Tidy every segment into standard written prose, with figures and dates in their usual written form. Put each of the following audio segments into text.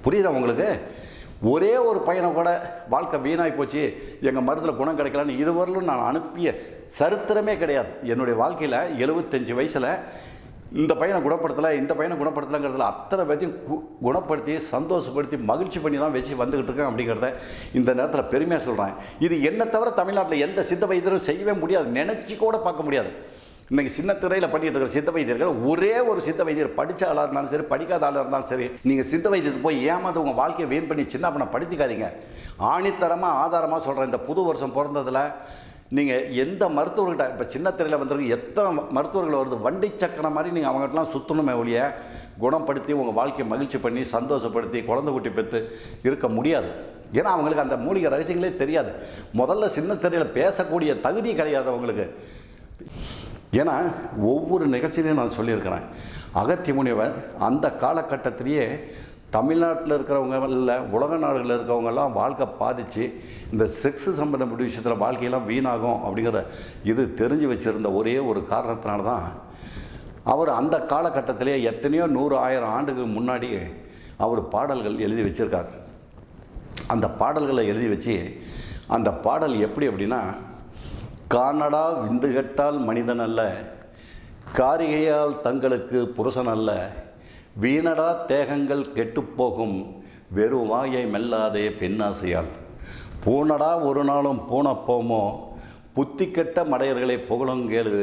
புரியுதா உங்களுக்கு? ஒரே ஒரு பையனை கூட வாழ்க்கை வீணாகி போச்சு, எங்கள் மருந்தில் குணம் கிடைக்கலான்னு இதுவரையிலும் நான் அனுப்பிய சரித்திரமே கிடையாது. என்னுடைய வாழ்க்கையில் 75 வயசில் இந்த பையனை குணப்படுத்தலை, இந்த பையனை குணப்படுத்தலைங்கிறதுல அத்தனை பேர்த்தையும் குணப்படுத்தி சந்தோஷப்படுத்தி மகிழ்ச்சி பண்ணி தான் வச்சு வந்துக்கிட்டு இருக்கேன் அப்படிங்கிறத இந்த நேரத்தில் பெருமையாக சொல்கிறேன். இது என்ன தவிர தமிழ்நாட்டில் எந்த சித்த வைத்தியரும் செய்யவே முடியாது, நினச்சி கூட பார்க்க முடியாது. இன்றைக்கி சின்ன திரையில் பண்ணிட்டு இருக்கிற சித்த வைத்தியர்கள், ஒரே ஒரு சித்த வைத்தியர் படித்த ஆளாக இருந்தாலும் சரி, படிக்காத ஆளாக இருந்தாலும் சரி, நீங்கள் சித்த வைத்தியத்துக்கு போய் ஏமாந்து உங்கள் வாழ்க்கையை வீண் பண்ணி சின்ன பண்ண படுத்திக்காதீங்க. ஆணித்தரமாக ஆதாரமாக சொல்கிறேன். இந்த புது வருஷம் பிறந்ததில் நீங்கள் எந்த மருத்துவர்கிட்ட, இப்போ சின்ன திரையில் வந்திருக்கு எத்தனை மருத்துவர்கள் வருது, வண்டி சக்கரம் மாதிரி நீங்கள் அவங்ககிட்டலாம் சுற்றணுமே ஒழிய குணப்படுத்தி உங்கள் வாழ்க்கையை மகிழ்ச்சி பண்ணி சந்தோஷப்படுத்தி குழந்தை குட்டி பெற்று இருக்க முடியாது. ஏன்னா அவங்களுக்கு அந்த மூலிகை ரகசியங்களே தெரியாது. முதல்ல சின்ன திரையில் பேசக்கூடிய தகுதி கிடையாது அவங்களுக்கு. ஏன்னா ஒவ்வொரு நிகழ்ச்சியிலையும் நான் சொல்லியிருக்கிறேன், அகத்திய முனிவர் அந்த காலகட்டத்திலேயே தமிழ்நாட்டில் இருக்கிறவங்க இல்லை உலக நாடுகளில் இருக்கிறவங்கெல்லாம் வாழ்க்கை பாதித்து இந்த செக்ஸு சம்பந்தப்பட்ட விஷயத்தில் வாழ்க்கையெல்லாம் வீணாகும் அப்படிங்கிற இது தெரிஞ்சு வச்சுருந்த ஒரே ஒரு காரணத்தினால தான் அவர் அந்த காலகட்டத்திலே எத்தனையோ 100-1000 ஆண்டுகளுக்கு முன்னாடி அவர் பாடல்கள் எழுதி வச்சுருக்கார். அந்த பாடல்களை எழுதி வச்சு அந்த பாடல் எப்படி அப்படின்னா, காணடா விந்து கெட்டால் மனிதன் அல்ல, காரிகையால் தங்களுக்கு புருஷன் அல்ல, வீணடா தேகங்கள் கெட்டுப்போகும் வெறும் வாயை மெல்லாதே பெண்ணாசையால், பூனடா ஒரு நாளும் பூனப்போமோ புத்தி கெட்ட மடையர்களை புகழுங்கேளு,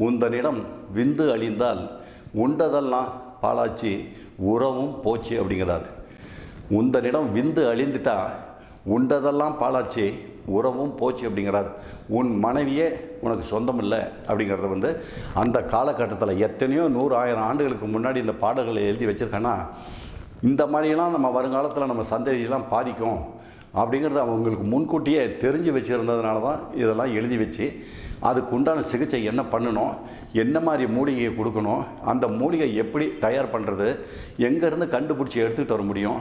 உந்தனிடம் விந்து அழிந்தால் உண்டதெல்லாம் பாலாச்சி உறவும் போச்சு அப்படிங்கிறார். உந்தனிடம் விந்து அழிந்துட்டா உண்டதெல்லாம் பாலாச்சி உறவும் போச்சு அப்படிங்கிறார். உன் மனைவியே உனக்கு சொந்தம் இல்லை அப்படிங்கிறத அந்த காலகட்டத்தில் எத்தனையோ 100-1000 ஆண்டுகளுக்கு முன்னாடி இந்த பாடல்களை எழுதி வச்சுருக்கேன்னா, இந்த மாதிரியெல்லாம் நம்ம வருங்காலத்தில் நம்ம சந்ததியெல்லாம் பாதிக்கும் அப்படிங்கிறது அவங்களுக்கு முன்கூட்டியே தெரிஞ்சு வச்சுருந்ததுனால தான் இதெல்லாம் எழுதி வச்சு அதுக்குண்டான சிகிச்சை என்ன பண்ணணும், என்ன மாதிரி மூலிகையை கொடுக்கணும், அந்த மூலிகை எப்படி தயார் பண்ணுறது, எங்கேருந்து கண்டுபிடிச்சி எடுத்துக்கிட்டு வர முடியும்,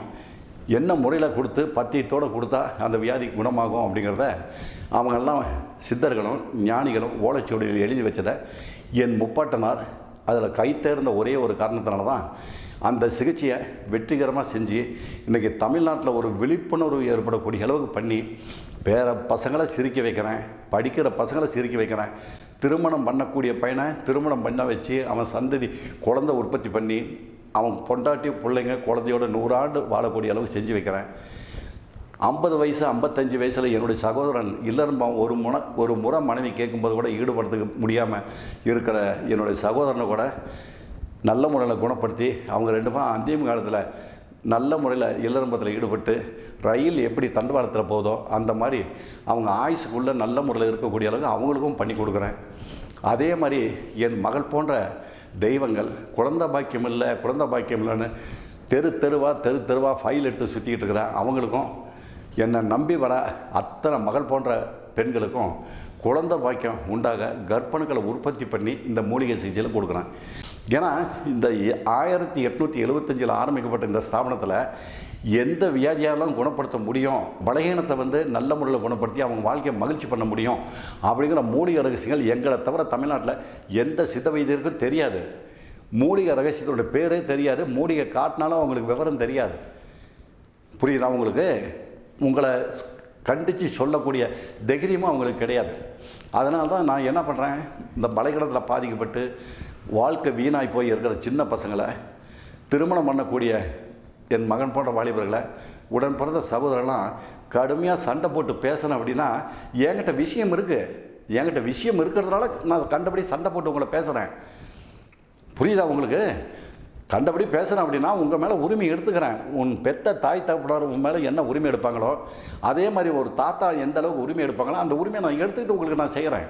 என்ன முறையில் கொடுத்து பத்தியத்தோடு கொடுத்தா அந்த வியாதி குணமாகும் அப்படிங்கிறத அவங்கெல்லாம் சித்தர்களும் ஞானிகளும் ஓலைச்சுவடியில் எழுதி வச்சதை என் முப்பாட்டனார் அதில் கை தேர்ந்த ஒரே ஒரு காரணத்தினால தான் அந்த சிகிச்சையை வெற்றிகரமாக செஞ்சு இன்றைக்கி தமிழ்நாட்டில் ஒரு விழிப்புணர்வு ஏற்படக்கூடிய அளவுக்கு பண்ணி வேறு பசங்களை சிரிக்க வைக்கிறேன், படிக்கிற பசங்களை சிரிக்க வைக்கிறேன், திருமணம் பண்ணக்கூடிய பையனை திருமணம் பண்ண வச்சு அவன் சந்ததி குழந்தை உற்பத்தி பண்ணி அவன் பொண்டாட்டி பிள்ளைங்க குழந்தையோட 100 ஆண்டு வாழக்கூடிய அளவுக்கு செஞ்சு வைக்கிறேன். 50 வயசு 55 வயசில் என்னுடைய சகோதரன் இல்லறம்பம் ஒரு முறை மனைவி கேட்கும்போது கூட ஈடுபடுறதுக்கு முடியாமல் இருக்கிற என்னுடைய சகோதரனை கூட நல்ல முறையில் குணப்படுத்தி அவங்க 2 பேரும் அந்திம காலத்தில் நல்ல முறையில் இல்லறம்பத்தில் ஈடுபட்டு ரயில் எப்படி தண்டவாளத்தில் போதோ அந்த மாதிரி அவங்க ஆயுசுக்குள்ளே நல்ல முறையில் இருக்கக்கூடிய அளவுக்கு அவங்களுக்கும் பண்ணி கொடுக்குறேன். அதே மாதிரி என் மகள் போன்ற தெய்வங்கள் குழந்தை பாக்கியம் இல்லைன்னு தெரு தெருவாக ஃபைல் எடுத்து சுற்றிக்கிட்டு இருக்கிறேன். அவங்களுக்கும் என்னை நம்பி வர அத்தனை மகள் போன்ற பெண்களுக்கும் குழந்தை பாக்கியம் உண்டாக கர்ப்பணுக்களை உற்பத்தி பண்ணி இந்த மூலிகை சிகிச்சையில் கொடுக்குறேன். ஏன்னா இந்த 1875 ஆரம்பிக்கப்பட்ட இந்த ஸ்தாபனத்தில் எந்த வியாதியாலும் குணப்படுத்த முடியும், பலகீனத்தை நல்ல முறையில் குணப்படுத்தி அவங்க வாழ்க்கையை மகிழ்ச்சி பண்ண முடியும் அப்படிங்கிற மூலிகை ரகசியங்கள் எங்களை தவிர தமிழ்நாட்டில் எந்த சித்த வைத்தியருக்கும் தெரியாது. மூலிகை ரகசியத்தோட பேரே தெரியாது, மூலிகை காட்டினாலும் அவங்களுக்கு விவரம் தெரியாது. புரியுதா உங்களுக்கு? உங்களை கண்டித்து சொல்லக்கூடிய தைரியமும் அவங்களுக்கு கிடையாது. அதனால தான் நான் என்ன பண்ணுறேன், இந்த பலகீனத்தில் பாதிக்கப்பட்டு வாழ்க்கை வீணாய் போய் இருக்கிற சின்ன பசங்களை, திருமணம் பண்ணக்கூடிய என் மகன் போன்ற வாலிபர்களை, உடன் பிறந்த சகோதரர்லாம் கடுமையாக சண்டை போட்டு பேசணும் அப்படின்னா என்கிட்ட விஷயம் இருக்கிறதுனால நான் கண்டபடி சண்டை போட்டு உங்களை பேசுகிறேன். புரியுதா உங்களுக்கு? கண்டபடி பேசுகிறேன் அப்படின்னா உங்கள் மேலே உரிமை எடுத்துக்கிறேன். உன் பெத்த தாய் தகப்பனார் உன் மேலே என்ன உரிமை எடுப்பாங்களோ அதே மாதிரி ஒரு தாத்தா எந்த அளவுக்கு உரிமை எடுப்பாங்களோ அந்த உரிமையை நான் எடுத்துக்கிட்டு உங்களுக்கு நான் செய்கிறேன்.